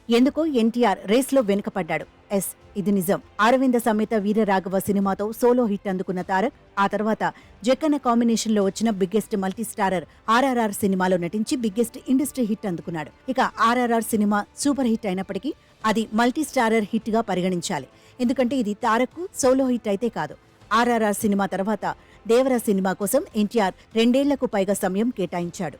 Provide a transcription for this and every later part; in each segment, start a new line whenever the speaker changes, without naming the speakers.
ఎందుకో ఎన్టీఆర్ రేస్లో వెనుకపడ్డాడు. ఎస్, ఇది నిజం. అరవింద సమేత వీరరాఘవ సినిమాతో సోలో హిట్ అందుకున్న తారక్ ఆ తర్వాత జక్కన్న కాంబినేషన్ లో వచ్చిన బిగ్గెస్ట్ మల్టీ స్టారర్ ఆర్ఆర్ఆర్ సినిమాలో నటించి బిగ్గెస్ట్ ఇండస్ట్రీ హిట్ అందుకున్నాడు. ఇక ఆర్ఆర్ఆర్ సినిమా సూపర్ హిట్ అయినప్పటికీ అది మల్టీ స్టారర్ హిట్ గా పరిగణించాలి. ఎందుకంటే ఇది తారక్ కు సోలో హిట్ అయితే కాదు. ఆర్ఆర్ఆర్ సినిమా తర్వాత దేవరా సినిమా కోసం ఎన్టీఆర్ 2 ఏళ్లకు పైగా సమయం కేటాయించాడు.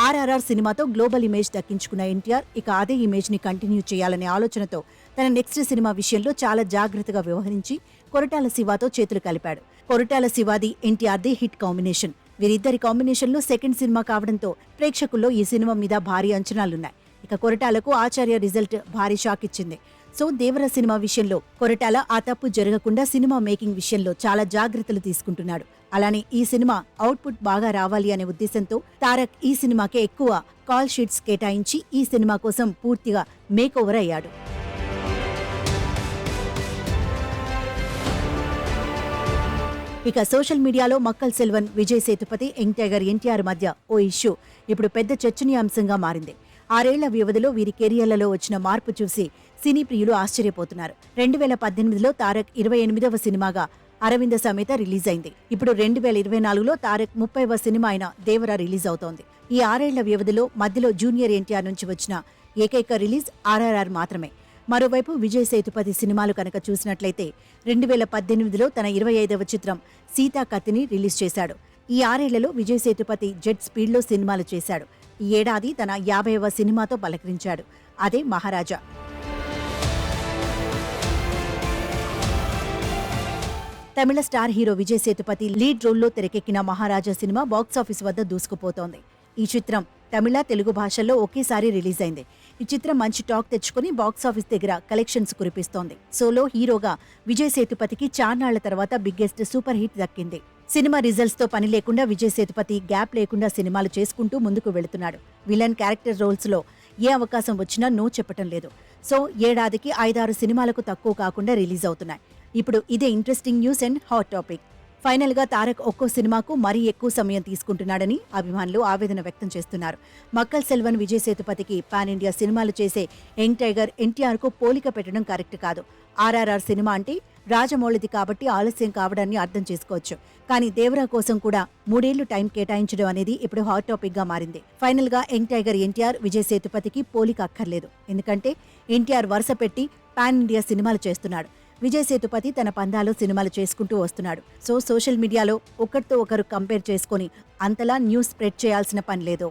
ఆర్ఆర్ఆర్ సినిమాతో గ్లోబల్ ఇమేజ్ దక్కించుకున్న ఎన్టీఆర్ ఇక అదే ఇమేజ్ ని కంటిన్యూ చేయాలనే ఆలోచనతో తన నెక్స్ట్ సినిమా విషయంలో చాలా జాగ్రత్తగా వ్యవహరించి కొరటాల శివతో చేతులు కలిపాడు. కొరటాల శివాది ఎన్టీఆర్ది హిట్ కాంబినేషన్. వీరిద్దరి కాంబినేషన్లో సెకండ్ సినిమా కావడంతో ప్రేక్షకుల్లో ఈ సినిమా మీద భారీ అంచనాలున్నాయి. ఇక కొరటాలకు ఆచార్య రిజల్ట్ భారీ షాక్ ఇచ్చింది. సో దేవర సినిమా విషయంలో కొరటాల ఆ తప్పు జరగకుండా సినిమా మేకింగ్ విషయంలో చాలా జాగ్రత్తలు తీసుకుంటున్నాడు. అలానే ఈ సినిమా అవుట్పుట్ బాగా రావాలి అనే ఉద్దేశంతో తారక్ ఈ సినిమాకే ఎక్కువ కాల్ షీట్స్ కేటాయించి ఈ సినిమా కోసం పూర్తిగా మేక్ ఓవర్ అయ్యాడు. ఇక సోషల్ మీడియాలో మక్కల్ సెల్వన్, విజయ్ సేతుపతి, యంగ్ టైగర్ ఎన్టీఆర్ మధ్య ఓ ఇష్యూ ఇప్పుడు పెద్ద చర్చనీయాంశంగా మారింది. 6 ఏళ్ల వ్యవధిలో వీరి కెరియర్లలో వచ్చిన మార్పు చూసి సినీ ప్రియులు ఆశ్చర్యపోతున్నారు. 2018లో తారక్ 28వ సినిమాగా అరవింద సమేత రిలీజ్ అయింది. ఇప్పుడు 2024లో తారక్ 30వ సినిమా అయిన దేవరా రిలీజ్ అవుతోంది. ఈ 6 ఏళ్ల వ్యవధిలో మధ్యలో జూనియర్ ఎన్టీఆర్ నుంచి వచ్చిన ఏకైక రిలీజ్ ఆర్ఆర్ఆర్ మాత్రమే. మరోవైపు విజయ్ సేతుపతి సినిమాలు కనుక చూసినట్లయితే 2018లో తన 25వ చిత్రం సీతా కత్తిని రిలీజ్ చేశాడు. ఈ 6 ఏళ్లలో విజయ్ సేతుపతి జెట్ స్పీడ్లో సినిమాలు చేశాడు. ఈ ఏడాది తన 50వ సినిమాతో పలకరించాడు. అదే మహారాజా. తమిళ star hero Vijay Sethupathi lead రోల్లో తెరకెక్కిన మహారాజా సినిమా బాక్సాఫీస్ వద్ద దూసుకుపోతోంది. ఈ చిత్రం తమిళ, తెలుగు భాషల్లో ఒకేసారి రిలీజ్ అయింది. ఈ చిత్రం మంచి టాక్ తెచ్చుకుని బాక్సాఫీస్ దగ్గర కలెక్షన్స్ కురిపిస్తోంది. సోలో హీరోగా విజయ్ సేతుపతికి చాన్నాళ్ల తర్వాత బిగ్గెస్ట్ సూపర్ హిట్ దక్కింది. సినిమా రిజల్ట్స్ తో పని లేకుండా విజయ్ సేతుపతి గ్యాప్ లేకుండా సినిమాలు చేసుకుంటూ ముందుకు వెళుతున్నాడు. విలన్ క్యారెక్టర్ రోల్స్ లో ఏ అవకాశం వచ్చినా నో చెప్పటం లేదు. సో ఏడాదికి 5-6 సినిమాలకు తక్కువ కాకుండా రిలీజ్ అవుతున్నాయి. ఇప్పుడు ఇదే interesting news and hot topic. Final గా తారక్ ఒక్కో సినిమాకు మరీ ఎక్కువ సమయం తీసుకుంటున్నాడని అభిమానులు ఆవేదన వ్యక్తం చేస్తున్నారు. మక్కల్ సెల్వన్, విజయ్ సేతుపతికి పాన్ ఇండియా సినిమాలు చేసే యంగ్ టైగర్ ఎన్టీఆర్ కు పోలిక పెట్టడం కరెక్ట్ కాదు. ఆర్ఆర్ఆర్ సినిమా అంటే రాజమౌళిది కాబట్టి ఆలస్యం కావడాన్ని అర్థం చేసుకోవచ్చు. కానీ దేవరా కోసం కూడా 3 ఏళ్లు టైం కేటాయించడం అనేది ఇప్పుడు హాట్ టాపిక్ గా మారింది. ఫైనల్ గా యంగ్ టైగర్ ఎన్టీఆర్, విజయ్ సేతుపతికి పోలిక అక్కర్లేదు. ఎందుకంటే ఎన్టీఆర్ వరుస పెట్టి పాన్ ఇండియా సినిమాలు చేస్తున్నాడు. విజయ్ సేతుపతి తన పందాలో సినిమాలు చేసుకుంటూ వస్తున్నాడు. సో సోషల్ మీడియాలో ఒకరితో ఒకరు కంపేర్ చేసుకుని అంతలా న్యూస్ స్ప్రెడ్ చేయాల్సిన పని లేదు.